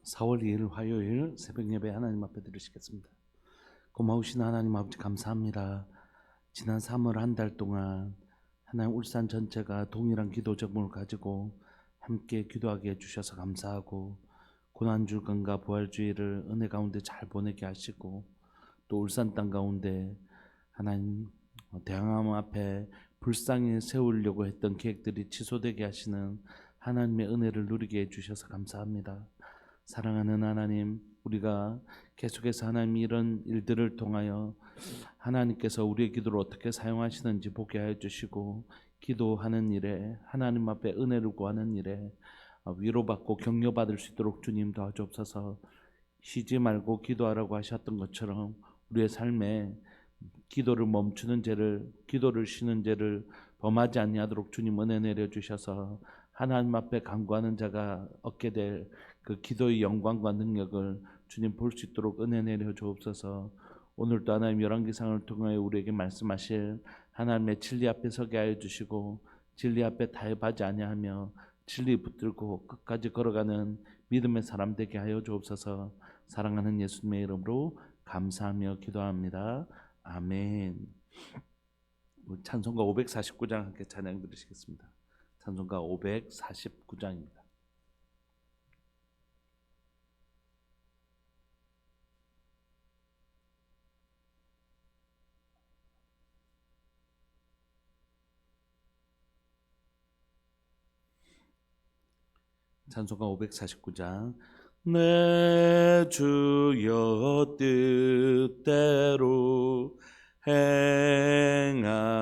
4월 2일 화요일 새벽 예배 하나님 앞에 드리시겠습니다. 고마우신 하나님 아버지 감사합니다. 지난 3월 한 달 동안 하나님 울산 전체가 동일한 기도 제목을 가지고 함께 기도하게 해주셔서 감사하고 고난주간과 부활주의를 은혜 가운데 잘 보내게 하시고 또 울산 땅 가운데 하나님 대항암 앞에 불쌍히 세우려고 했던 계획들이 취소되게 하시는 하나님의 은혜를 누리게 해주셔서 감사합니다. 사랑하는 하나님, 우리가 계속해서 하나님 이런 일들을 통하여 하나님께서 우리의 기도를 어떻게 사용하시는지 보게 하여 주시고 기도하는 일에 하나님 앞에 은혜를 구하는 일에 위로받고 격려받을 수 있도록 주님 도와주옵소서. 쉬지 말고 기도하라고 하셨던 것처럼 우리의 삶에 기도를 멈추는 죄를, 기도를 쉬는 죄를 범하지 아니하도록 주님 은혜 내려주셔서 하나님 앞에 간구하는 자가 얻게 될 그 기도의 영광과 능력을 주님 볼 수 있도록 은혜 내려 주옵소서. 오늘도 하나님 열왕기상을 통하여 우리에게 말씀하실 하나님의 진리 앞에 서게 하여 주시고 진리 앞에 타협하지 아니하며 진리 붙들고 끝까지 걸어가는 믿음의 사람 되게 하여 주옵소서. 사랑하는 예수님의 이름으로 감사하며 기도합니다. 아멘. 찬송가 549장 함께 찬양 드리시겠습니다. 찬송가 549장입니다. 찬송가 549장. 내 주여 뜻대로 행하시옵소서.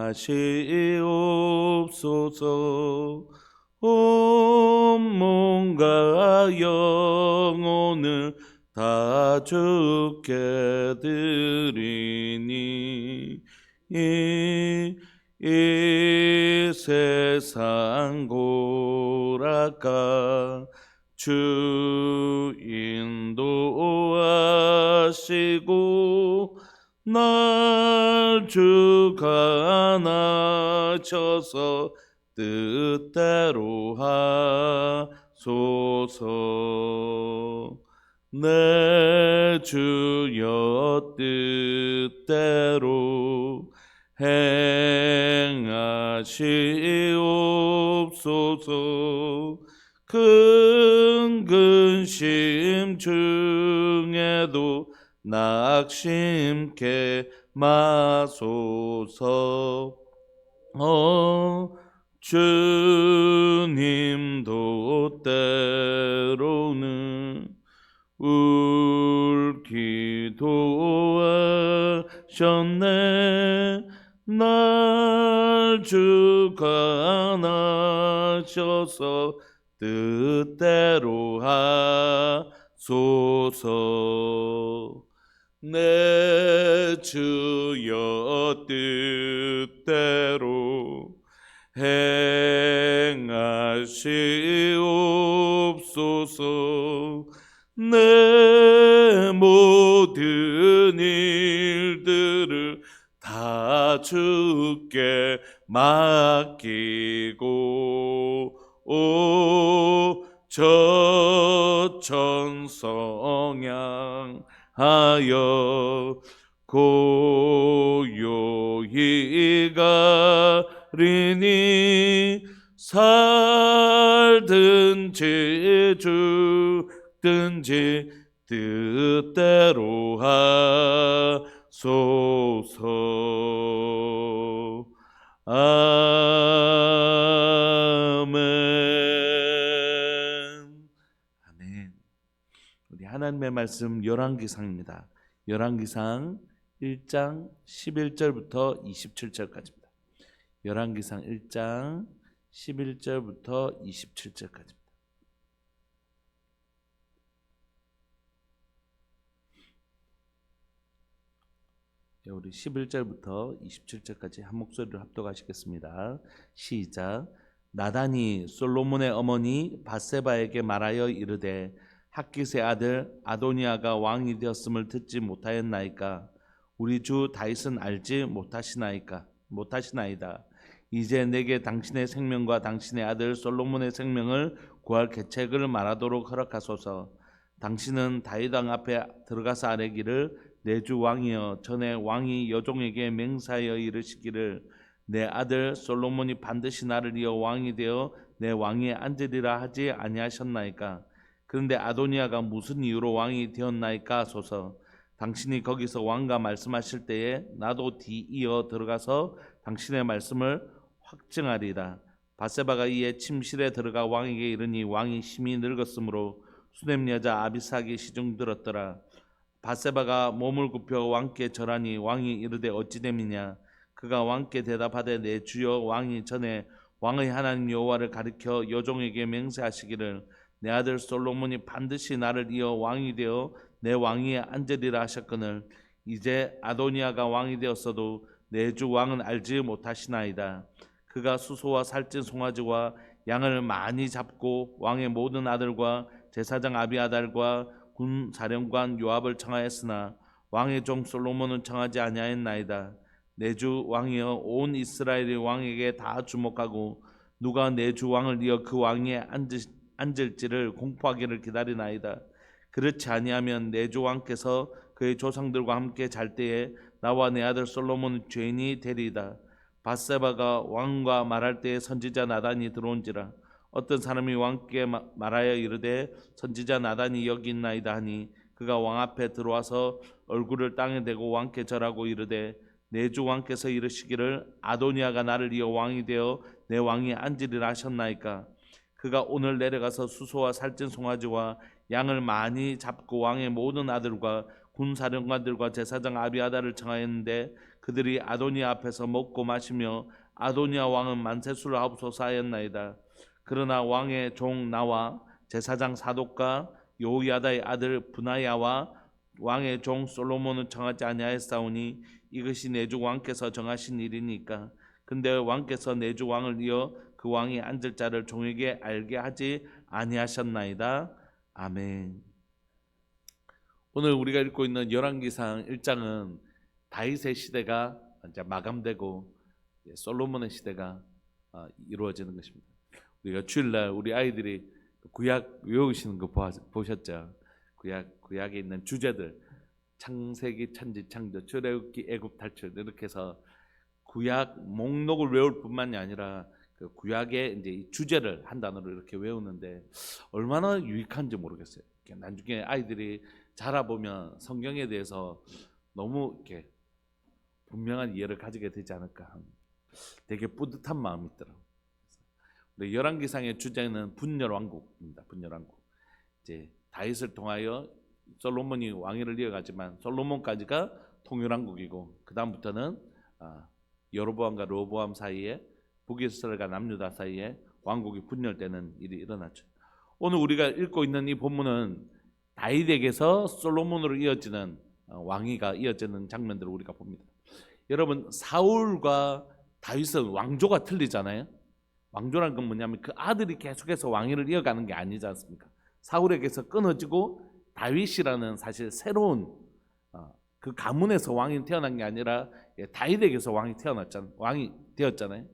온 몸과 영혼을 다 주께 드리니 이 세상 고락가 주 인도하시고 날 주가 나셔서 뜻대로 하소서. 내 주여 뜻대로 행하시옵소서. 큰 근심 중에도 낙심케 마소서. 주님도 때로는 울기도하셨네. 날 주가 나셔서 뜻대로 하소서. 내 주여 뜻대로 행하시옵소서. 내 모든 일들을 다 주께 맡기고 저천성 향하여 고요히 가리니 살든지 죽든지 뜻대로 하소서. 아멘. 아멘. 우리 하나님의 말씀 열왕기상입니다. 열왕기상 1장 11절부터 27절까지입니다. 열왕기상 1장 11절부터 27절까지입니다. 우리 11절부터 27절까지 한 목소리로 합독하시겠습니다. 시작. 나단이 솔로몬의 어머니 밧세바에게 말하여 이르되 핫깃의 아들 아도니아가 왕이 되었음을 듣지 못하였나이까? 우리 주 다윗은 알지 못하시나이다. 이제 내게 당신의 생명과 당신의 아들 솔로몬의 생명을 구할 계책을 말하도록 허락하소서. 당신은 다윗 왕 앞에 들어가서 아뢰기를 내 주 왕이여 전에 왕이 여종에게 맹세하여 이르시기를 내 아들 솔로몬이 반드시 나를 이어 왕이 되어 내 왕위에 앉으리라 하지 아니하셨나이까. 그런데 아도니아가 무슨 이유로 왕이 되었나이까 하소서. 당신이 거기서 왕과 말씀하실 때에 나도 뒤이어 들어가서 당신의 말씀을 확증하리라. 바세바가 이에 침실에 들어가 왕에게 이르니 왕이 심히 늙었으므로 수넴 여자 아비삭이 시중 들었더라. 바세바가 몸을 굽혀 왕께 절하니 왕이 이르되 어찌 됨이냐. 그가 왕께 대답하되 내 주여 왕이 전에 왕의 하나님 여호와를 가리켜 여종에게 맹세하시기를 내 아들 솔로몬이 반드시 나를 이어 왕이 되어 내 왕위에 앉으리라 하셨거늘 이제 아도니아가 왕이 되었어도 내 주 왕은 알지 못하시나이다. 그가 수소와 살찐 송아지와 양을 많이 잡고 왕의 모든 아들과 제사장 아비아달과 군 사령관 요압을 청하였으나 왕의 종 솔로몬은 청하지 아니하였나이다. 내 주 왕이여 온 이스라엘이 왕에게 다 주목하고 누가 내 주 왕을 이어 그 왕위에 앉을지를 공포하기를 기다리나이다. 그렇지 아니하면 내 주 왕께서 그의 조상들과 함께 잘 때에 나와 내 아들 솔로몬은 죄인이 되리이다. 바세바가 왕과 말할 때에 선지자 나단이 들어온지라 어떤 사람이 왕께 말하여 이르되 선지자 나단이 여기 있나이다 하니 그가 왕 앞에 들어와서 얼굴을 땅에 대고 왕께 절하고 이르되 내 주 왕께서 이르시기를 아도니아가 나를 이어 왕이 되어 내 왕위에 앉으리라 하셨나이까. 그가 오늘 내려가서 수소와 살찐 송아지와 양을 많이 잡고 왕의 모든 아들과 군사령관들과 제사장 아비아달을 청하였는데 그들이 아도니아 앞에서 먹고 마시며 아도니아 왕은 만세수를 하옵소서 하였나이다. 그러나 왕의 종 나와 제사장 사독과 요호야다의 아들 브나야와 왕의 종 솔로몬은 청하지 아니하였사오니 이것이 내 주 왕께서 정하신 일이니까. 근데 왕께서 내 주 왕을 이어 그 왕이 앉을 자를 종에게 알게 하지 아니하셨나이다. 아멘. 오늘 우리가 읽고 있는 열왕기상 1장은 다윗의 시대가 이제 마감되고 솔로몬의 시대가 이루어지는 것입니다. 우리가 주일날 우리 아이들이 구약 외우시는 거 보셨죠? 구약에 있는 주제들 창세기, 천지, 창조, 출애굽기, 애굽 탈출 이렇게 해서 구약 목록을 외울 뿐만이 아니라 그 구약의 이제 이 주제를 한 단어로 이렇게 외우는데 얼마나 유익한지 모르겠어요. 나중에 아이들이 자라보면 성경에 대해서 너무 이렇게 분명한 이해를 가지게 되지 않을까 하는 되게 뿌듯한 마음이 있더라고요. 우리 열왕기상의 주제는 분열왕국입니다. 분열왕국. 이제 다윗을 통하여 솔로몬이 왕위를 이어가지만 솔로몬까지가 통일왕국이고 그 다음부터는 여로보암과 르호보암 사이에 북이스라엘과 남유다 사이에 왕국이 분열되는 일이 일어났죠. 오늘 우리가 읽고 있는 이 본문은 다윗에게서 솔로몬으로 이어지는 왕위가 이어지는 장면들을 우리가 봅니다. 여러분 사울과 다윗은 왕조가 틀리잖아요. 왕조란 건 뭐냐면 그 아들이 계속해서 왕위를 이어가는 게 아니지 않습니까? 사울에게서 끊어지고 다윗이라는 사실 새로운 그 가문에서 왕이 태어난 게 아니라 다윗에게서 왕이 되었잖아요.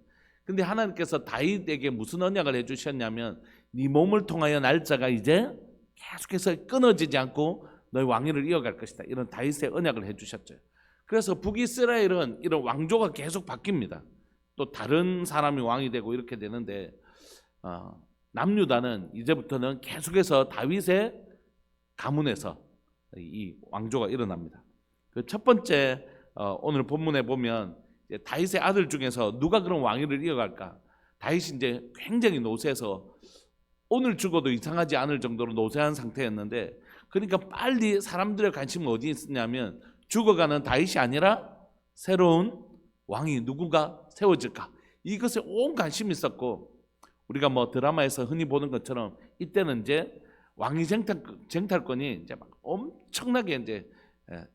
근데 하나님께서 다윗에게 무슨 언약을 해주셨냐면 네 몸을 통하여 날짜가 이제 계속해서 끊어지지 않고 너의 왕위를 이어갈 것이다. 이런 다윗의 언약을 해주셨죠. 그래서 북이스라엘은 이런 왕조가 계속 바뀝니다. 또 다른 사람이 왕이 되고 이렇게 되는데 남유다는 이제부터는 계속해서 다윗의 가문에서 이 왕조가 일어납니다. 그 첫 번째 오늘 본문에 보면 다윗의 아들 중에서 누가 그런 왕위를 이어갈까? 다윗이 이제 굉장히 노쇠해서 오늘 죽어도 이상하지 않을 정도로 노쇠한 상태였는데 그러니까 빨리 사람들의 관심은 어디에 있었냐면 죽어가는 다윗이 아니라 새로운 왕이 누군가 세워질까? 이것에 온 관심이 있었고 우리가 뭐 드라마에서 흔히 보는 것처럼 이때는 이제 왕위 쟁탈권이 이제 막 엄청나게 이제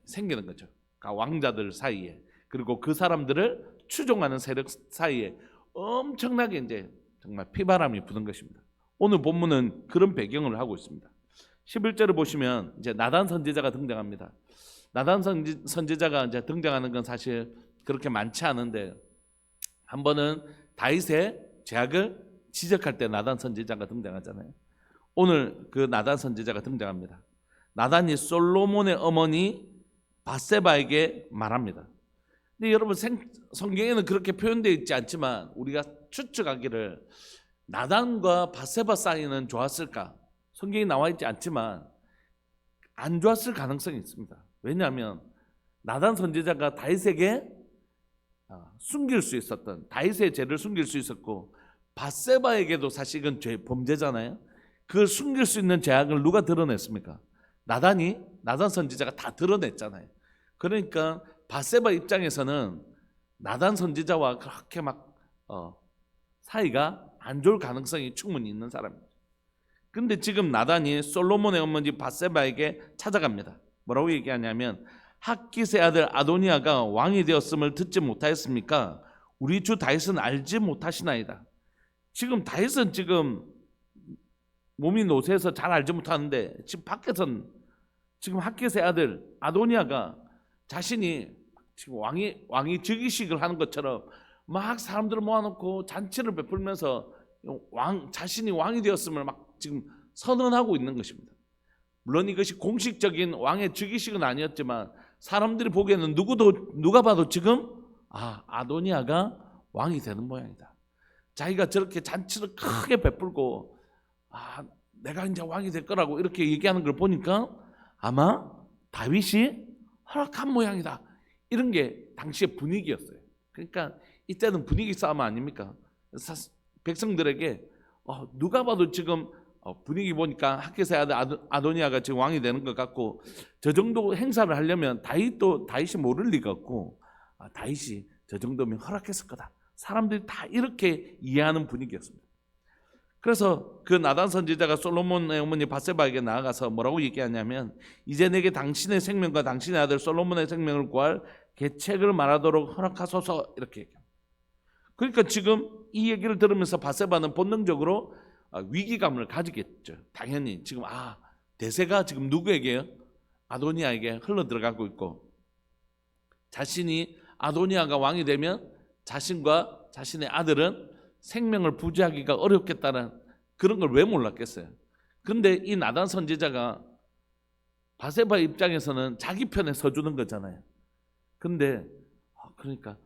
생기는 거죠. 그러니까 왕자들 사이에 그리고 그 사람들을 추종하는 세력 사이에 엄청나게 이제 정말 피바람이 부는 것입니다. 오늘 본문은 그런 배경을 하고 있습니다. 11절을 보시면 이제 나단 선지자가 등장합니다. 나단 선지자가 이제 등장하는 건 사실 그렇게 많지 않은데 한 번은 다윗의 죄악을 지적할 때 나단 선지자가 등장하잖아요. 오늘 그 나단 선지자가 등장합니다. 나단이 솔로몬의 어머니 밧세바에게 말합니다. 근데 여러분 성경에는 그렇게 표현되어 있지 않지만 우리가 추측하기를 나단과 밧세바 사이는 좋았을까? 성경에 나와 있지 않지만 안 좋았을 가능성이 있습니다. 왜냐하면 나단 선지자가 다윗에게 숨길 수 있었던, 다윗의 죄를 숨길 수 있었고 밧세바에게도 사실 이건 범죄잖아요. 그걸 숨길 수 있는 죄악을 누가 드러냈습니까? 나단 선지자가 다 드러냈잖아요. 그러니까 밧세바 입장에서는 나단 선지자와 그렇게 막 사이가 안 좋을 가능성이 충분히 있는 사람입니다. 근데 지금 나단이 솔로몬의 어머니 밧세바에게 찾아갑니다. 뭐라고 얘기하냐면 핫깃의 아들 아도니아가 왕이 되었음을 듣지 못하였습니까? 우리 주 다윗은 알지 못하시나이다. 지금 다윗은 지금 몸이 노쇠해서 잘 알지 못하는데 지금 밖에선 지금 핫깃의 아들 아도니아가 자신이 지금 왕이 즉위식을 하는 것처럼 막 사람들을 모아놓고 잔치를 베풀면서 자신이 왕이 되었음을 막 지금 선언하고 있는 것입니다. 물론 이것이 공식적인 왕의 즉위식은 아니었지만 사람들이 보기에는 누가 봐도 지금 아도니아가 왕이 되는 모양이다. 자기가 저렇게 잔치를 크게 베풀고 내가 이제 왕이 될 거라고 이렇게 얘기하는 걸 보니까 아마 다윗이 허락한 모양이다. 이런 게 당시의 분위기였어요. 그러니까 이때는 분위기 싸움 아닙니까? 백성들에게 누가 봐도 지금 분위기 보니까 핫깃의 아들 아도니아가 지금 왕이 되는 것 같고 저 정도 행사를 하려면 다윗이 모를 리가 없고 다윗이 저 정도면 허락했을 거다. 사람들이 다 이렇게 이해하는 분위기였습니다. 그래서 그 나단 선지자가 솔로몬의 어머니 밧세바에게 나아가서 뭐라고 얘기하냐면 이제 내게 당신의 생명과 당신의 아들 솔로몬의 생명을 구할 계책을 말하도록 허락하소서 이렇게 얘기합니다. 그러니까 지금 이 얘기를 들으면서 밧세바는 본능적으로 위기감을 가지겠죠. 당연히 지금 대세가 지금 누구에게요? 아도니아에게 흘러들어가고 있고 자신이 아도니아가 왕이 되면 자신과 자신의 아들은 생명을 부지하기가 어렵겠다는 그런 걸 왜 몰랐겠어요? 그런데 이 나단 선지자가 밧세바 입장에서는 자기 편에 서주는 거잖아요. 그런데 그러니까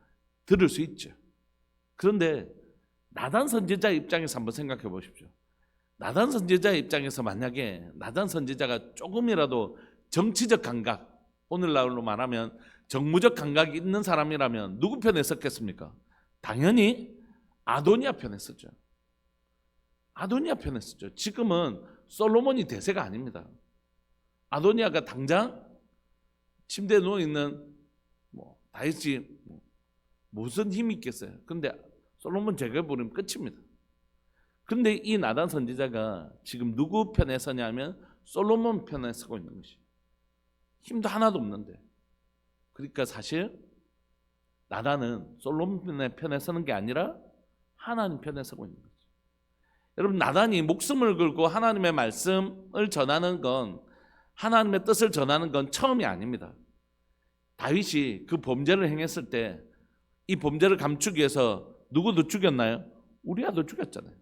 들을 수 있죠. 그런데 나단 선지자 입장에서 한번 생각해 보십시오. 나단 선지자 입장에서 만약에 나단 선지자가 조금이라도 정치적 감각, 오늘날로 말하면 정무적 감각이 있는 사람이라면 누구 편에 섰겠습니까? 당연히 아도니아 편에 섰죠. 아도니아 편에 섰죠. 지금은 솔로몬이 대세가 아닙니다. 아도니아가 당장 침대에 누워 있는 다윗이 무슨 힘이 있겠어요? 근데 솔로몬 제거해버리면 끝입니다. 그런데 이 나단 선지자가 지금 누구 편에 서냐면 솔로몬 편에 서고 있는 것이에요. 힘도 하나도 없는데. 그러니까 사실 나단은 솔로몬 편에 서는 게 아니라 하나님 편에 서고 있는 거죠. 여러분 나단이 목숨을 걸고 하나님의 말씀을 전하는 건 하나님의 뜻을 전하는 건 처음이 아닙니다. 다윗이 그 범죄를 행했을 때 이 범죄를 감추기 위해서 누구도 죽였나요? 우리아도 죽였잖아요.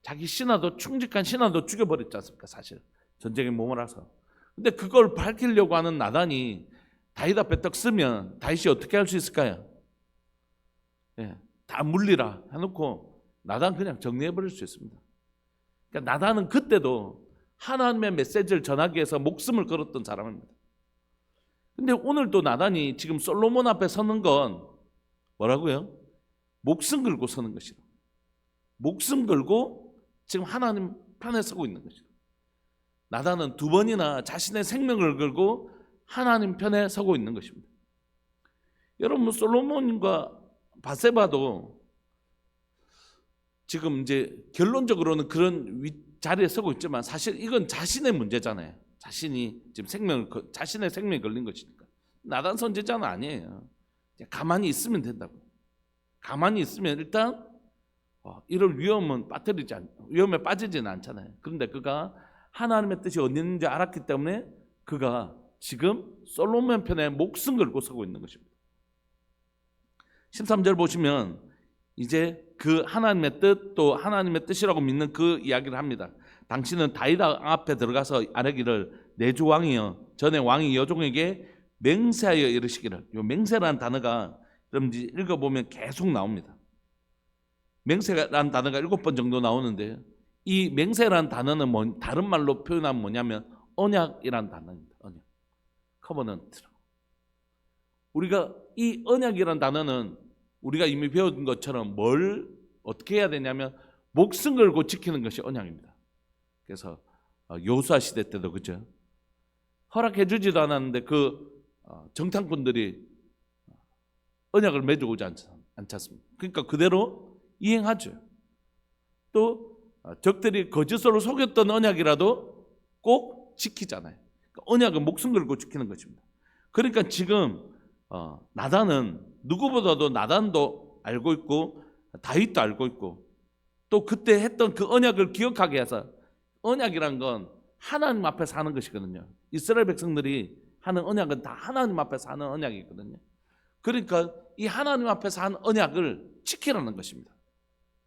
자기 신하도 충직한 신하도 죽여버렸지 않습니까? 사실 전쟁에 몸을라서. 근데 그걸 밝히려고 하는 나단이 다윗 앞에 떡 쓰면 다윗이 어떻게 할 수 있을까요? 다 물리라 해놓고 나단 그냥 정리해버릴 수 있습니다. 그러니까 나단은 그때도 하나님의 메시지를 전하기 위해서 목숨을 걸었던 사람입니다. 근데 오늘도 나단이 지금 솔로몬 앞에 서는 건 뭐라고요? 목숨 걸고 서는 것이다. 목숨 걸고 지금 하나님 편에 서고 있는 것이다. 나단은 두 번이나 자신의 생명을 걸고 하나님 편에 서고 있는 것입니다. 여러분 솔로몬과 밧세바도 지금 이제 결론적으로는 그런 자리에 서고 있지만 사실 이건 자신의 문제잖아요. 자신이 지금 자신의 생명이 걸린 것이니까. 나단 선지자는 아니에요. 가만히 있으면 된다고. 가만히 있으면 일단 이런 위험에 빠지지는 않잖아요. 그런데 그가 하나님의 뜻이 어디 있는지 알았기 때문에 그가 지금 솔로몬 편에 목숨 걸고 서고 있는 것입니다. 13절 보시면 이제 그 하나님의 뜻 또 하나님의 뜻이라고 믿는 그 이야기를 합니다. 당신은 다윗 앞에 들어가서 아뢰기를 내 주 왕이여 전에 왕이 여종에게 맹세하여 이르시기를. 요 맹세라는 단어가 여러분들이 읽어보면 계속 나옵니다. 맹세라는 단어가 7번 정도 나오는데 이 맹세라는 단어는 다른 말로 표현하면 뭐냐면 언약이라는 단어입니다. 언약. 커버넌트. 우리가 이 언약이라는 단어는 우리가 이미 배운 것처럼 뭘 어떻게 해야 되냐면 목숨 걸고 지키는 것이 언약입니다. 그래서 여호수아 시대 때도 그죠? 허락해 주지도 않았는데 그 정탐꾼들이 언약을 맺어오지 않았습니다. 그러니까 그대로 이행하죠. 또 적들이 거짓으로 속였던 언약이라도 꼭 지키잖아요. 그러니까 언약은 목숨 걸고 지키는 것입니다. 그러니까 지금 나단은 누구보다도 나단도 알고 있고 다윗도 알고 있고 또 그때 했던 그 언약을 기억하게 해서 언약이란 건 하나님 앞에서 하는 것이거든요. 이스라엘 백성들이 하는 언약은 다 하나님 앞에서 하는 언약이거든요. 그러니까 이 하나님 앞에서 한 언약을 지키라는 것입니다.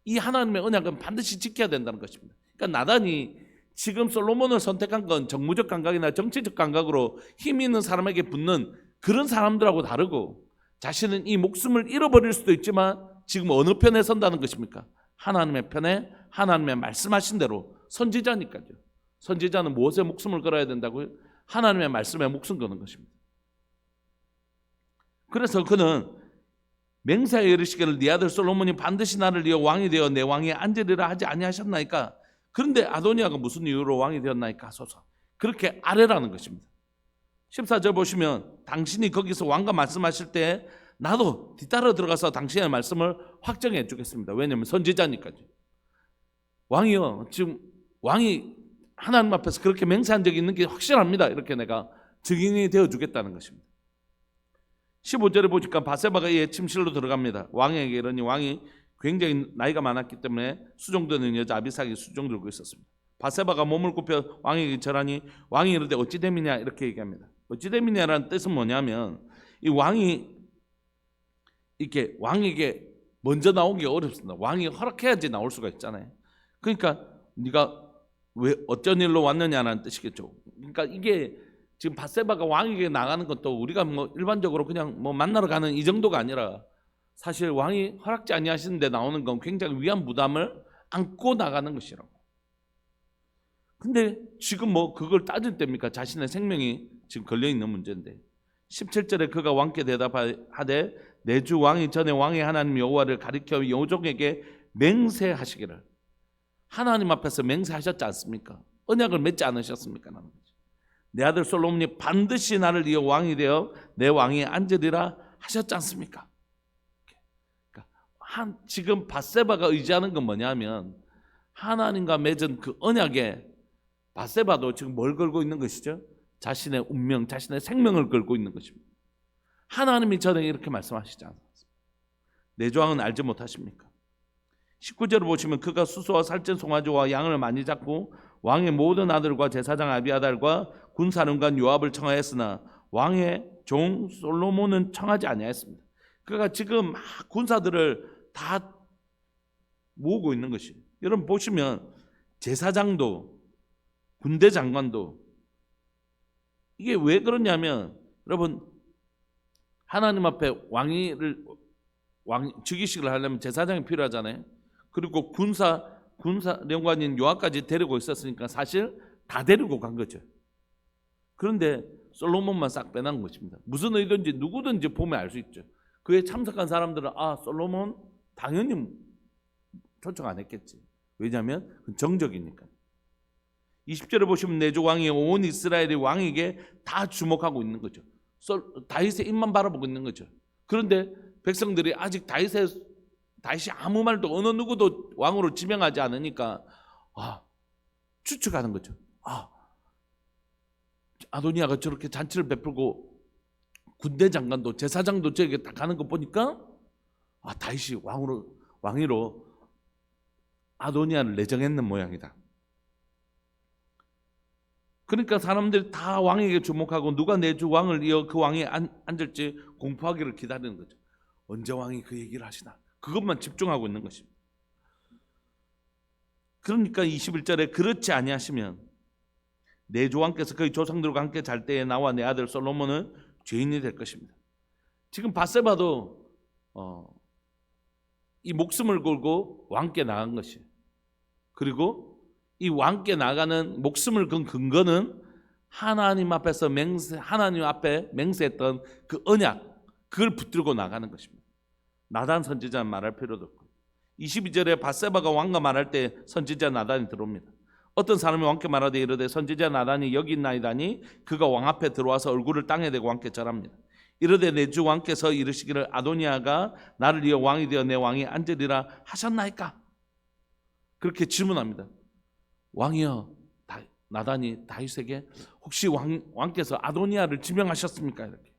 이 하나님의 언약은 반드시 지켜야 된다는 것입니다. 그러니까 나단이 지금 솔로몬을 선택한 건 정무적 감각이나 정치적 감각으로 힘 있는 사람에게 붙는 그런 사람들하고 다르고 자신은 이 목숨을 잃어버릴 수도 있지만 지금 어느 편에 선다는 것입니까? 하나님의 편에 하나님의 말씀하신 대로 선지자니까요. 선지자는 무엇에 목숨을 걸어야 된다고요? 하나님의 말씀에 목숨 거는 것입니다. 그래서 그는 맹세하여 이르시기를 네 아들 솔로몬이 반드시 나를 이어 왕이 되어 내 왕위에 앉으리라 하지 아니하셨나이까? 그런데 아도니아가 무슨 이유로 왕이 되었나이까 하소서. 그렇게 아뢰라는 것입니다. 14절 보시면 당신이 거기서 왕과 말씀하실 때 나도 뒤따라 들어가서 당신의 말씀을 확정해 주겠습니다. 왜냐하면 선지자니까요. 왕이요, 지금 왕이 하나님 앞에서 그렇게 맹세한 적이 있는 게 확실합니다. 이렇게 내가 증인이 되어 주겠다는 것입니다. 15절에 보니까 바세바가 이에 침실로 들어갑니다. 왕에게 이르니 왕이 굉장히 나이가 많았기 때문에 수종드는 여자 아비삭이 수종 들고 있었습니다. 바세바가 몸을 굽혀 왕에게 절하니 왕이 이르되 어찌 됨이냐 이렇게 얘기합니다. 어찌 됨이냐라는 뜻은 뭐냐면 이 왕이 이렇게 왕에게 먼저 나오기 어렵습니다. 왕이 허락해야지 나올 수가 있잖아요. 그러니까 네가 왜 어쩐 일로 왔느냐는 뜻이겠죠. 그러니까 이게 지금 바세바가 왕에게 나가는 것도 우리가 뭐 일반적으로 그냥 뭐 만나러 가는 이 정도가 아니라 사실 왕이 허락지 아니하시는데 나오는 건 굉장히 위험 부담을 안고 나가는 것이라고. 근데 지금 뭐 그걸 따질 때입니까? 자신의 생명이 지금 걸려 있는 문제인데 17절에 그가 왕께 대답하되 내 주 왕이 전에 왕의 하나님 여호와를 가리켜 여종에게 맹세하시기를. 하나님 앞에서 맹세하셨지 않습니까? 언약을 맺지 않으셨습니까? 내 아들 솔로몬이 반드시 나를 이어 왕이 되어 내 왕위에 앉으리라 하셨지 않습니까? 그러니까 지금 바세바가 의지하는 건 뭐냐면 하나님과 맺은 그 언약에 바세바도 지금 뭘 걸고 있는 것이죠? 자신의 운명, 자신의 생명을 걸고 있는 것입니다. 하나님이 전에 이렇게 말씀하시지 않았습니까? 내 주 왕은 알지 못하십니까? 19절을 보시면 그가 수소와 살찐 송아지와 양을 많이 잡고 왕의 모든 아들과 제사장 아비아달과 군사령관 요압을 청하였으나 왕의 종 솔로몬은 청하지 아니하였습니다. 그가 지금 군사들을 다 모으고 있는 것이. 여러분 보시면 제사장도 군대 장관도 이게 왜 그러냐면 여러분 하나님 앞에 즉위식을 하려면 제사장이 필요하잖아요. 그리고 군사령관인 요압까지 데리고 있었으니까 사실 다 데리고 간 거죠. 그런데 솔로몬만 싹 빼놓은 것입니다. 무슨 의도인지 누구든지 보면 알 수 있죠. 그에 참석한 사람들은 솔로몬 당연히 초청 안 했겠지. 왜냐하면 정적이니까. 20절에 보시면 내 주 왕이 온 이스라엘이 왕에게 다 주목하고 있는 거죠. 다윗의 입만 바라보고 있는 거죠. 그런데 백성들이 아직 다윗이 아무 말도 어느 누구도 왕으로 지명하지 않으니까 추측하는 거죠. 아도니아가 저렇게 잔치를 베풀고 군대 장관도 제사장도 저에게 딱 가는 거 보니까 다윗이 왕위로 아도니아를 내정했는 모양이다. 그러니까 사람들이 다 왕에게 주목하고 누가 내 주 왕을 이어 그 왕에 앉을지 공포하기를 기다리는 거죠. 언제 왕이 그 얘기를 하시나? 그것만 집중하고 있는 것입니다. 그러니까 21절에 그렇지 아니하시면 내 조왕께서 그의 조상들과 함께 잘 때에 나와 내 아들 솔로몬은 죄인이 될 것입니다. 지금 밧세바도 이 목숨을 걸고 왕께 나간 것이에요. 그리고 이 왕께 나가는 목숨을 건 근거는 하나님 앞에서 하나님 앞에 맹세했던 그 언약, 그걸 붙들고 나가는 것입니다. 나단 선지자는 말할 필요도 없고, 22절에 밧세바가 왕과 말할 때 선지자 나단이 들어옵니다. 어떤 사람이 왕께 말하되 이르되 선지자 나단이 여기 있나이다니 그가 왕 앞에 들어와서 얼굴을 땅에 대고 왕께 절합니다. 이르되 내 주 왕께서 이르시기를 아도니아가 나를 이어 왕이 되어 내 왕이 앉으리라 하셨나이까? 그렇게 질문합니다. 왕이여, 나단이 다윗에게 혹시 왕께서 아도니아를 지명하셨습니까? 이렇게.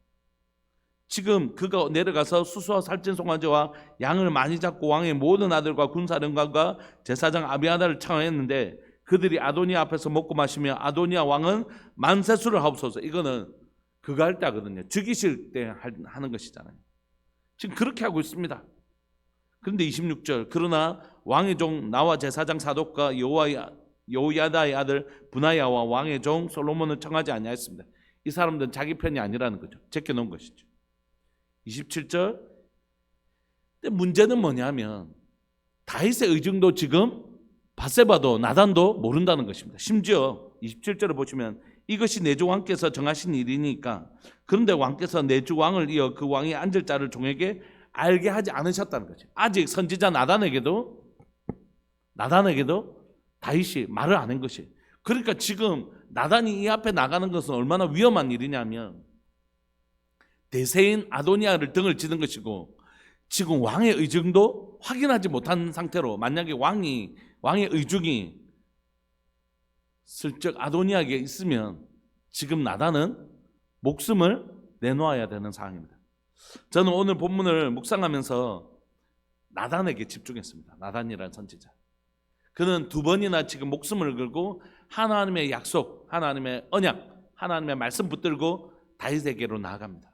지금 그가 내려가서 수수와 살찐 송아지와 양을 많이 잡고 왕의 모든 아들과 군사령관과 제사장 아비아달을 청하였는데 그들이 아도니아 앞에서 먹고 마시며 아도니아 왕은 만세수를 하옵소서. 이거는 그거 할 때 하거든요. 죽이실 때 하는 것이잖아요. 지금 그렇게 하고 있습니다. 그런데 26절 그러나 왕의 종 나와 제사장 사독과 여호야다의 아들 분하야와 왕의 종 솔로몬은 청하지 아니하였습니다. 이 사람들은 자기 편이 아니라는 거죠. 제껴놓은 것이죠. 27절 근데 문제는 뭐냐면 다윗의 의중도 지금 밧세바도 나단도 모른다는 것입니다. 심지어 27절을 보시면 이것이 내 주 왕께서 정하신 일이니까 그런데 왕께서 내 주 왕을 이어 그 왕이 앉을 자를 종에게 알게 하지 않으셨다는 거죠. 아직 선지자 나단에게도 다윗이 말을 안 한 것이. 그러니까 지금 나단이 이 앞에 나가는 것은 얼마나 위험한 일이냐면 대세인 아도니아를 등을 치는 것이고 지금 왕의 의중도 확인하지 못한 상태로 만약에 왕의 의중이 슬쩍 아도니아에게 있으면 지금 나단은 목숨을 내놓아야 되는 상황입니다. 저는 오늘 본문을 묵상하면서 나단에게 집중했습니다. 나단이라는 선지자. 그는 두 번이나 지금 목숨을 걸고 하나님의 약속, 하나님의 언약, 하나님의 말씀 붙들고 다윗에게로 나아갑니다.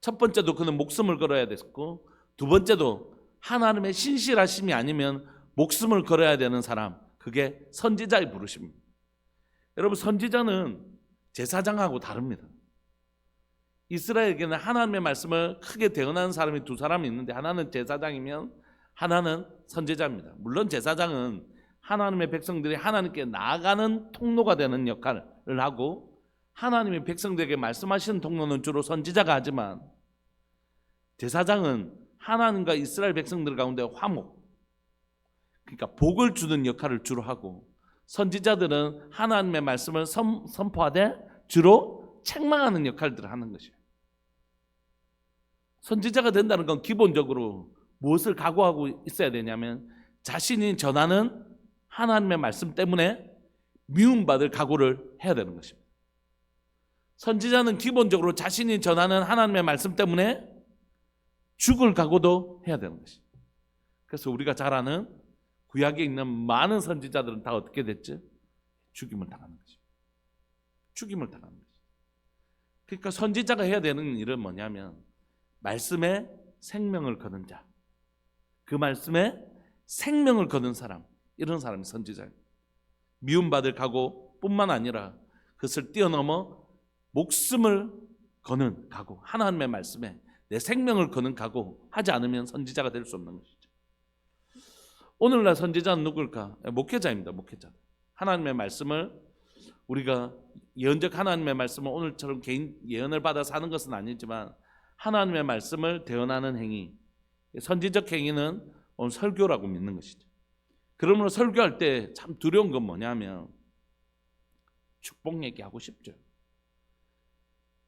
첫 번째도 그는 목숨을 걸어야 됐고 두 번째도 하나님의 신실하심이 아니면 목숨을 걸어야 되는 사람, 그게 선지자의 부르심입니다. 여러분, 선지자는 제사장하고 다릅니다. 이스라엘에게는 하나님의 말씀을 크게 대언하는 사람이 두 사람이 있는데 하나는 제사장이면 하나는 선지자입니다. 물론 제사장은 하나님의 백성들이 하나님께 나아가는 통로가 되는 역할을 하고 하나님의 백성들에게 말씀하시는 통로는 주로 선지자가 하지만 제사장은 하나님과 이스라엘 백성들 가운데 화목, 그러니까 복을 주는 역할을 주로 하고 선지자들은 하나님의 말씀을 선포하되 주로 책망하는 역할들을 하는 것이에요. 선지자가 된다는 건 기본적으로 무엇을 각오하고 있어야 되냐면 자신이 전하는 하나님의 말씀 때문에 미움받을 각오를 해야 되는 것입니다. 선지자는 기본적으로 자신이 전하는 하나님의 말씀 때문에 죽을 각오도 해야 되는 것입니다. 그래서 우리가 잘 아는 구약에 있는 많은 선지자들은 다 어떻게 됐죠? 죽임을 당하는 것입니다. 죽임을 당하는 것입니다. 그러니까 선지자가 해야 되는 일은 뭐냐면 말씀에 생명을 거는 자, 그 말씀에 생명을 거는 사람, 이런 사람이 선지자예요. 미움받을 각오뿐만 아니라 그것을 뛰어넘어 목숨을 거는 각오, 하나님의 말씀에 내 생명을 거는 각오 하지 않으면 선지자가 될 수 없는 것이죠. 오늘날 선지자는 누굴까? 목회자입니다. 목회자. 하나님의 말씀을 우리가 예언적 하나님의 말씀을 오늘처럼 개인 예언을 받아 사는 것은 아니지만 하나님의 말씀을 대언하는 행위, 선지적 행위는 오늘 설교라고 믿는 것이죠. 그러므로 설교할 때 참 두려운 건 뭐냐면 축복 얘기하고 싶죠.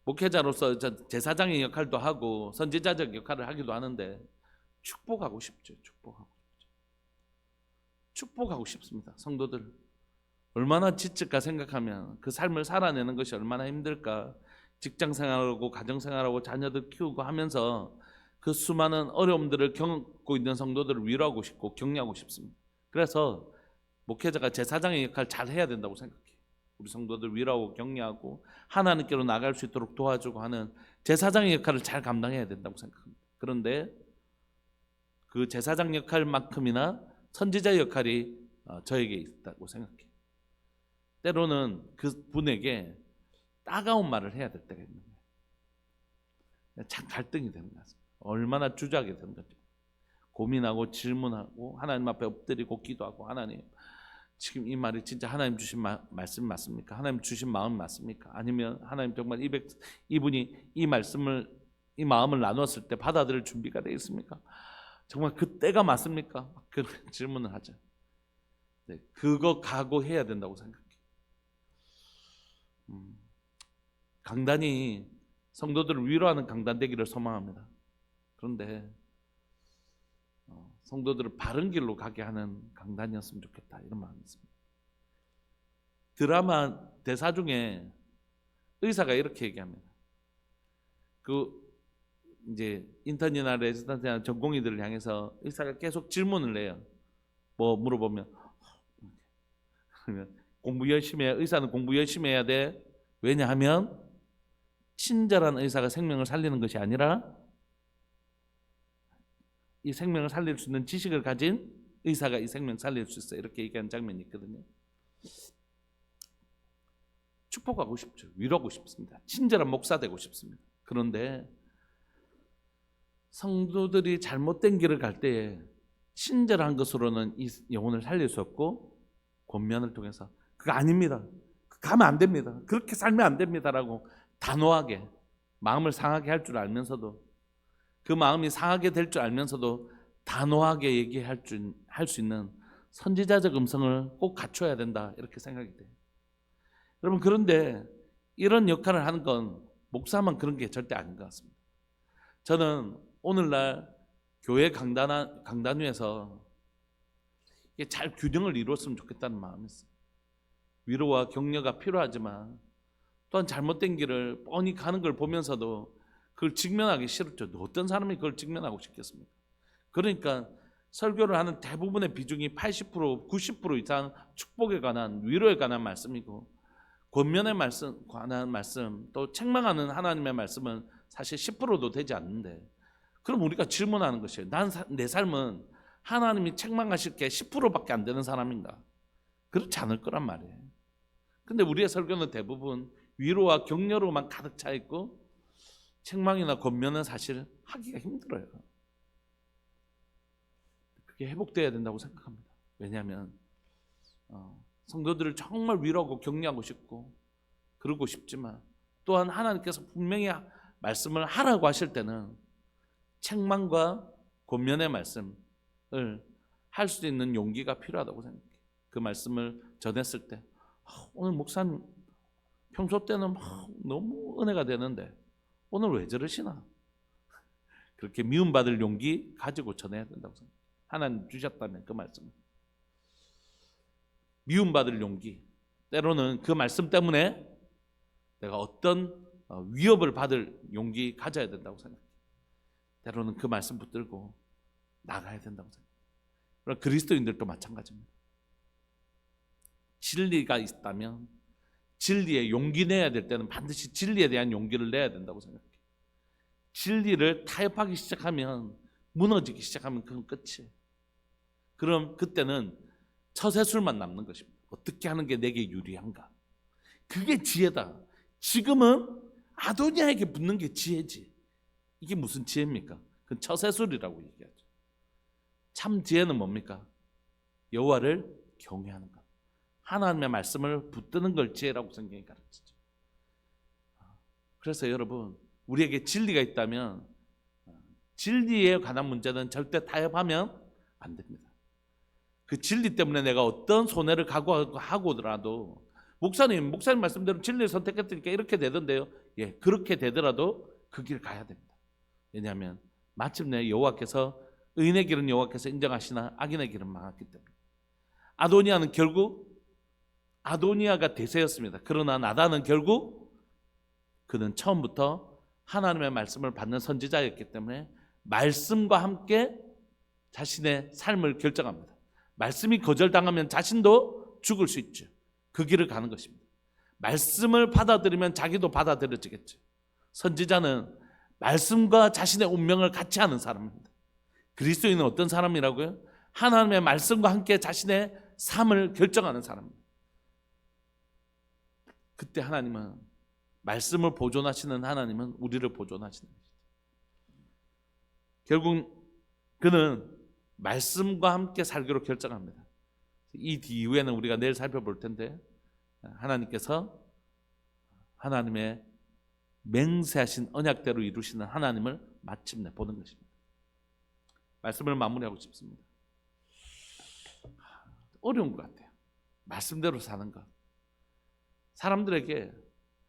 목회자로서 제사장의 역할도 하고 선지자적 역할을 하기도 하는데 축복하고 싶죠. 축복하고 싶습니다. 성도들 얼마나 지칠까 생각하면 그 삶을 살아내는 것이 얼마나 힘들까. 직장 생활하고 가정 생활하고 자녀들 키우고 하면서 그 수많은 어려움들을 겪고 있는 성도들을 위로하고 싶고 격려하고 싶습니다. 그래서 목회자가 제사장의 역할을 잘 해야 된다고 생각해요. 우리 성도들 위로하고 격려하고 하나님께로 나갈 수 있도록 도와주고 하는 제사장의 역할을 잘 감당해야 된다고 생각합니다. 그런데 그 제사장 역할만큼이나 선지자의 역할이 저에게 있다고 생각해요. 때로는 그 분에게 따가운 말을 해야 될 때가 있는 거예요. 참 갈등이 되는 것 같습니다. 얼마나 주저하게 되는 거죠. 고민하고 질문하고 하나님 앞에 엎드리고 기도하고, 하나님, 지금 이 말이 진짜 하나님 주신 말씀 맞습니까? 하나님 주신 마음 맞습니까? 아니면 하나님 정말 이분이 이 말씀을, 이 마음을 나눴을 때 받아들일 준비가 되어 있습니까? 정말 그때가 맞습니까? 그런 질문을 하죠. 네, 그거 각오해야 된다고 생각해요. 강단이 성도들을 위로하는 강단 되기를 소망합니다. 그런데 성도들을 바른 길로 가게 하는 강단이었으면 좋겠다, 이런 마음이 있습니다. 드라마 대사 중에 의사가 이렇게 얘기합니다. 이제 인턴이나 레지던트나 전공의들을 향해서 의사가 계속 질문을 해요. 뭐 물어보면, 그러면 공부 열심히 해야, 의사는 공부 열심히 해야 돼. 왜냐하면 친절한 의사가 생명을 살리는 것이 아니라 이 생명을 살릴 수 있는 지식을 가진 의사가 이 생명을 살릴 수 있어요. 이렇게 얘기하는 장면이 있거든요. 축복하고 싶죠. 위로하고 싶습니다. 친절한 목사 되고 싶습니다. 그런데 성도들이 잘못된 길을 갈 때에 친절한 것으로는 이 영혼을 살릴 수 없고, 권면을 통해서 그거 아닙니다, 가면 안 됩니다, 그렇게 살면 안 됩니다라고 단호하게 마음을 상하게 할 줄 알면서도, 그 마음이 상하게 될 줄 알면서도 단호하게 얘기할 수 있는 선지자적 음성을 꼭 갖춰야 된다, 이렇게 생각이 돼요. 여러분, 그런데 이런 역할을 하는 건 목사만 그런 게 절대 아닌 것 같습니다. 저는 오늘날 교회 강단 위에서 잘 균형을 이루었으면 좋겠다는 마음이 있어요. 위로와 격려가 필요하지만 또한 잘못된 길을 뻔히 가는 걸 보면서도 그걸 직면하기 싫었죠. 어떤 사람이 그걸 직면하고 싶겠습니까? 그러니까 설교를 하는 대부분의 비중이 80%, 90% 이상 축복에 관한, 위로에 관한 말씀이고, 권면에 관한 말씀, 또 책망하는 하나님의 말씀은 사실 10%도 되지 않는데, 그럼 우리가 질문하는 것이에요. 내 삶은 하나님이 책망하실 게 10%밖에 안 되는 사람인가? 그렇지 않을 거란 말이에요. 근데 우리의 설교는 대부분 위로와 격려로만 가득 차 있고, 책망이나 권면은 사실 하기가 힘들어요. 그게 회복돼야 된다고 생각합니다. 왜냐하면 성도들을 정말 위로하고 격려하고 싶고 그러고 싶지만, 또한 하나님께서 분명히 말씀을 하라고 하실 때는 책망과 권면의 말씀을 할 수 있는 용기가 필요하다고 생각해요. 그 말씀을 전했을 때, 오늘 목사님 평소 때는 너무 은혜가 되는데 오늘 왜 저러시나? 그렇게 미움받을 용기 가지고 전해야 된다고 생각해요. 하나님 주셨다면 그 말씀을, 미움받을 용기, 때로는 그 말씀 때문에 내가 어떤 위협을 받을 용기 가져야 된다고 생각해요. 때로는 그 말씀 붙들고 나가야 된다고 생각해요. 그럼 그리스도인들도 마찬가지입니다. 진리가 있다면 진리에 용기 내야 될 때는 반드시 진리에 대한 용기를 내야 된다고 생각해요. 진리를 타협하기 시작하면, 무너지기 시작하면 그건 끝이에요. 그럼 그때는 처세술만 남는 것입니다. 어떻게 하는 게 내게 유리한가? 그게 지혜다. 지금은 아도니아에게 붙는 게 지혜지. 이게 무슨 지혜입니까? 그건 처세술이라고 얘기하죠. 참 지혜는 뭡니까? 여호와를 경외하는 것, 하나님의 말씀을 붙드는 걸 지혜라고 성경이 가르치죠. 그래서 여러분, 우리에게 진리가 있다면 진리에 관한 문제는 절대 타협하면 안 됩니다. 그 진리 때문에 내가 어떤 손해를 각오하고더라도, 목사님 말씀대로 진리를 선택했으니까 이렇게 되던데요. 예, 그렇게 되더라도 그 길 가야 됩니다. 왜냐하면 마침내 여호와께서, 의인의 길은 여호와께서 인정하시나 악인의 길은 망했기 때문에. 아도니아는 결국 아도니아가 대세였습니다. 그러나 나단은 결국 그는 처음부터 하나님의 말씀을 받는 선지자였기 때문에 말씀과 함께 자신의 삶을 결정합니다. 말씀이 거절당하면 자신도 죽을 수 있죠. 그 길을 가는 것입니다. 말씀을 받아들이면 자기도 받아들여지겠죠. 선지자는 말씀과 자신의 운명을 같이 하는 사람입니다. 그리스도인은 어떤 사람이라고요? 하나님의 말씀과 함께 자신의 삶을 결정하는 사람입니다. 그때 하나님은, 말씀을 보존하시는 하나님은 우리를 보존하시는 것이죠. 결국 그는 말씀과 함께 살기로 결정합니다. 이 이후에는 우리가 내일 살펴볼 텐데, 하나님께서 하나님의 맹세하신 언약대로 이루시는 하나님을 마침내 보는 것입니다. 말씀을 마무리하고 싶습니다. 어려운 것 같아요. 말씀대로 사는 것. 사람들에게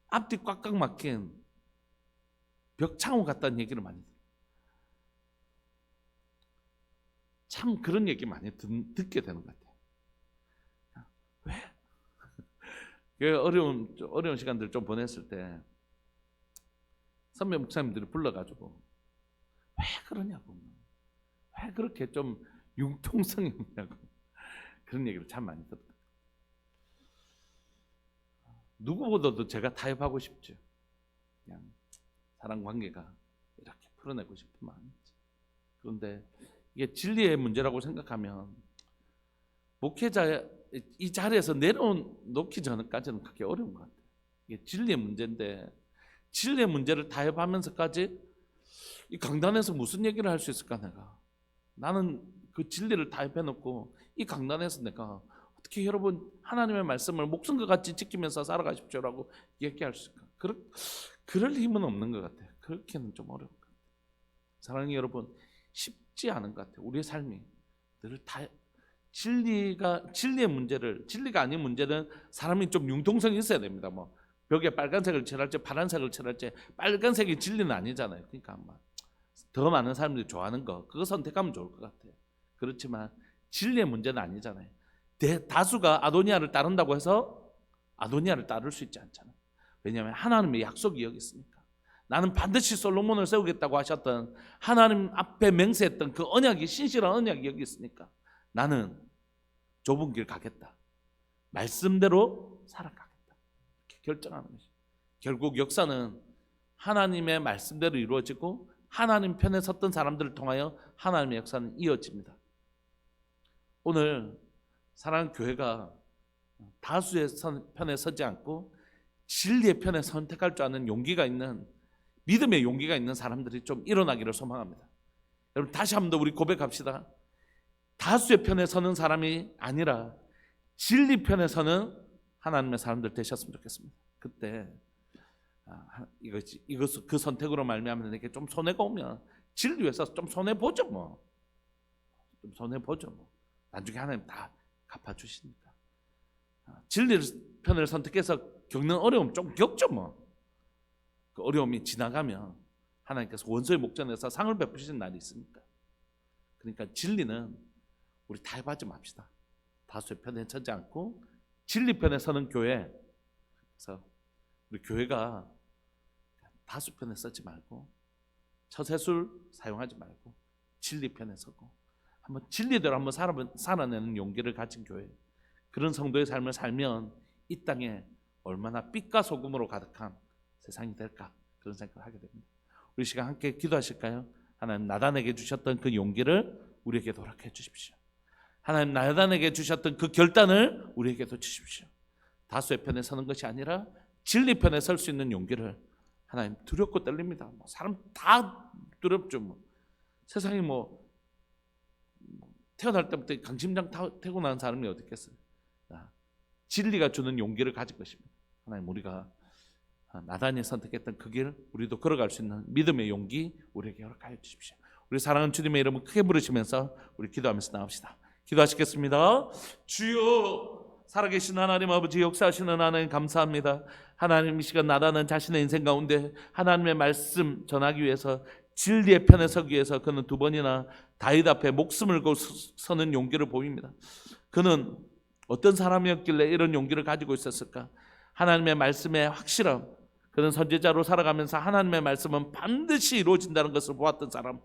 앞뒤 꽉꽉 막힌 벽창호 같다는 얘기를 많이 들어요. 참 그런 얘기 많이 듣게 되는 것 같아요. 왜? 어려운 시간들 좀 보냈을 때 선배 목사님들이 불러가지고 왜 그러냐고, 왜 그렇게 좀 융통성이 없냐고 그런 얘기를 참 많이 들었어요. 누구보다도 제가 타협하고 싶죠. 그냥 사랑 관계가 이렇게 풀어내고 싶은 마음이지. 그런데 이게 진리의 문제라고 생각하면 목회자 이 자리에서 내려놓기 전까지는 그렇게 어려운 것 같아요. 이게 진리의 문제인데, 진리의 문제를 타협하면서까지 이 강단에서 무슨 얘기를 할 수 있을까? 나는 그 진리를 타협해놓고 이 강단에서 내가 어떻게 여러분 하나님의 말씀을 목숨과 같이 지키면서 살아가십시오라고 얘기할 수 있을까? 그럴 힘은 없는 것 같아요. 그렇게는 좀 어려운 것 같아요. 사랑하는 여러분, 쉽지 않은 것 같아요. 우리의 삶이 늘 진리의 문제를, 진리가 아닌 문제는 사람이 좀 융통성이 있어야 됩니다. 뭐 벽에 빨간색을 칠할지 파란색을 칠할지 빨간색이 진리는 아니잖아요. 그러니까 아마 더 많은 사람들이 좋아하는 거, 그거 선택하면 좋을 것 같아요. 그렇지만 진리의 문제는 아니잖아요. 다수가 아도니아를 따른다고 해서 아도니아를 따를 수 있지 않잖아요. 왜냐하면 하나님의 약속이 여기 있으니까. 나는 반드시 솔로몬을 세우겠다고 하셨던, 하나님 앞에 맹세했던 그 언약이, 신실한 언약이 여기 있으니까 나는 좁은 길 가겠다, 말씀대로 살아가겠다, 이렇게 결정하는 것이죠. 결국 역사는 하나님의 말씀대로 이루어지고 하나님 편에 섰던 사람들을 통하여 하나님의 역사는 이어집니다. 오늘 사랑하는 교회가 다수의 편에 서지 않고 진리의 편에 선택할 줄 아는 용기가 있는, 믿음의 용기가 있는 사람들이 좀 일어나기를 소망합니다. 여러분, 다시 한번 더 우리 고백합시다. 다수의 편에 서는 사람이 아니라 진리 편에 서는 하나님의 사람들 되셨으면 좋겠습니다. 그때 그 선택으로 말미암아 이렇게 좀 손해가 오면 진리 위해서 좀 손해 보죠. 좀 손해 보죠. 나중에 하나님 다 갚아주시니까. 진리 편을 선택해서 겪는 어려움 좀 겪죠. 그 어려움이 지나가면 하나님께서 원수의 목전에서 상을 베푸시는 날이 있으니까. 그러니까 진리는 우리 타협하지 맙시다. 다수의 편에 서지 않고 진리 편에 서는 교회. 그래서 우리 교회가 다수 편에 서지 말고 처세술 사용하지 말고 진리 편에 서고 한번 진리대로 한번 살아내는 용기를 가진 교회, 그런 성도의 삶을 살면 이 땅에 얼마나 빛과 소금으로 가득한 세상이 될까, 그런 생각을 하게 됩니다. 우리 시간 함께 기도하실까요? 하나님, 나단에게 주셨던 그 용기를 우리에게도 허락해 주십시오. 하나님, 나단에게 주셨던 그 결단을 우리에게도 주십시오. 다수의 편에 서는 것이 아니라 진리 편에 설 수 있는 용기를. 하나님, 두렵고 떨립니다. 사람 다 두렵죠. 세상에 태어날 때부터 강심장 태고 난 사람이 어디 있겠어요? 진리가 주는 용기를 가질 것입니다. 하나님, 우리가 나단이 선택했던 그 길 우리도 걸어갈 수 있는 믿음의 용기 우리에게 허락하여 주십시오. 우리 사랑하는 주님의 이름을 크게 부르시면서 우리 기도하면서 나갑시다. 기도하시겠습니다. 주여, 살아계신 하나님 아버지, 역사하시는 하나님 감사합니다. 하나님, 이 시간 나다는 자신의 인생 가운데 하나님의 말씀 전하기 위해서 진리의 편에 서기 위해서 그는 2번이나 다윗 앞에 목숨을 걸고 서는 용기를 보입니다. 그는 어떤 사람이었길래 이런 용기를 가지고 있었을까? 하나님의 말씀의 확실함. 그는 선지자로 살아가면서 하나님의 말씀은 반드시 이루어진다는 것을 보았던 사람,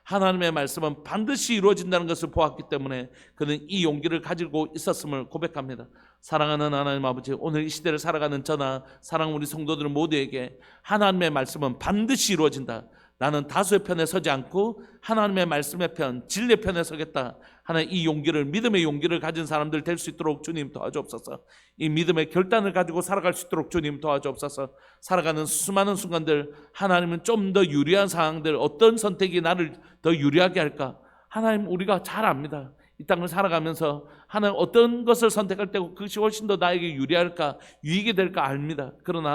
하나님의 말씀은 반드시 이루어진다는 것을 보았기 때문에 그는 이 용기를 가지고 있었음을 고백합니다. 사랑하는 하나님 아버지, 오늘 이 시대를 살아가는 저나 사랑하는 우리 성도들 모두에게 하나님의 말씀은 반드시 이루어진다, 나는 다수의 편에 서지 않고 하나님의 말씀의 편, 진리의 편에 서겠다 하는 이 용기를, 믿음의 용기를 가진 사람들 될 수 있도록 주님 도와주옵소서. 이 믿음의 결단을 가지고 살아갈 수 있도록 주님 도와주옵소서. 살아가는 수많은 순간들, 하나님은 좀 더 유리한 상황들, 어떤 선택이 나를 더 유리하게 할까? 하나님, 우리가 잘 압니다. 이 땅을 살아가면서 하나님 어떤 것을 선택할 때고 그것이 훨씬 더 나에게 유리할까, 유익이 될까 압니다. 그러나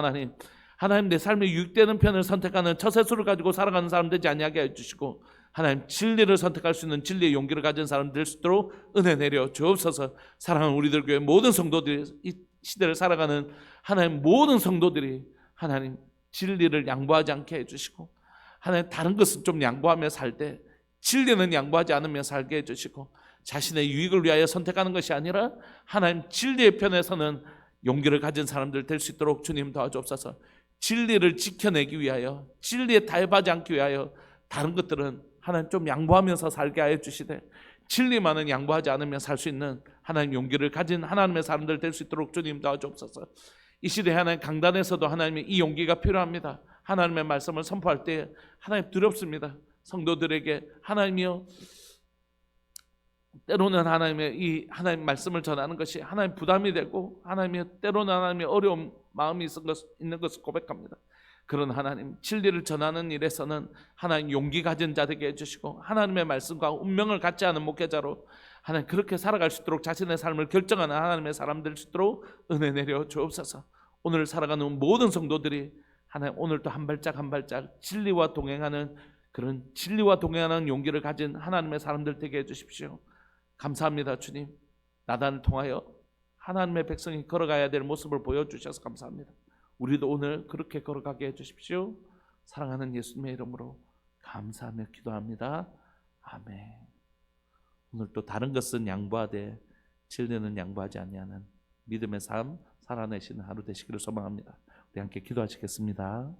하나님 내 삶에 유익되는 편을 선택하는 처세술을 가지고 살아가는 사람 되지 아니하게 해주시고, 하나님 진리를 선택할 수 있는 진리의 용기를 가진 사람 될 수 있도록 은혜 내려 주옵소서. 사랑하는 우리들 교회 모든 성도들이, 이 시대를 살아가는 하나님 모든 성도들이 하나님 진리를 양보하지 않게 해주시고, 하나님 다른 것은 좀 양보하며 살 때 진리는 양보하지 않으며 살게 해주시고, 자신의 유익을 위하여 선택하는 것이 아니라 하나님 진리의 편에서는 용기를 가진 사람들 될 수 있도록 주님 도와주옵소서. 진리를 지켜내기 위하여, 진리에 타협하지 않기 위하여 다른 것들은 하나님 좀 양보하면서 살게 하여 주시되, 진리만은 양보하지 않으며 살 수 있는 하나님 용기를 가진 하나님의 사람들 될 수 있도록 주님 도와주옵소서. 이 시대에 하나님 강단에서도 하나님의 이 용기가 필요합니다. 하나님의 말씀을 선포할 때 하나님 두렵습니다. 성도들에게 하나님이여, 때로는 하나님의 이 하나님 말씀을 전하는 것이 하나님 부담이 되고, 하나님의 때로는 하나님의 어려운 마음이 있는 것을 고백합니다. 그런 하나님 진리를 전하는 일에서는 하나님 용기 가진 자 되게 해주시고, 하나님의 말씀과 운명을 갖지 않은 목회자로 하나님 그렇게 살아갈 수 있도록 자신의 삶을 결정하는 하나님의 사람 될 수 있도록 은혜 내려 주옵소서. 오늘 살아가는 모든 성도들이 하나님 오늘도 한 발짝 한 발짝 진리와 동행하는, 그런 진리와 동행하는 용기를 가진 하나님의 사람들 되게 해주십시오. 감사합니다. 주님, 나단을 통하여 하나님의 백성이 걸어가야 될 모습을 보여주셔서 감사합니다. 우리도 오늘 그렇게 걸어가게 해주십시오. 사랑하는 예수님의 이름으로 감사하며 기도합니다. 아멘. 오늘 또 다른 것은 양보하되 진리는 양보하지 아니하는 믿음의 삶 살아내시는 하루 되시기를 소망합니다. 우리 함께 기도하시겠습니다.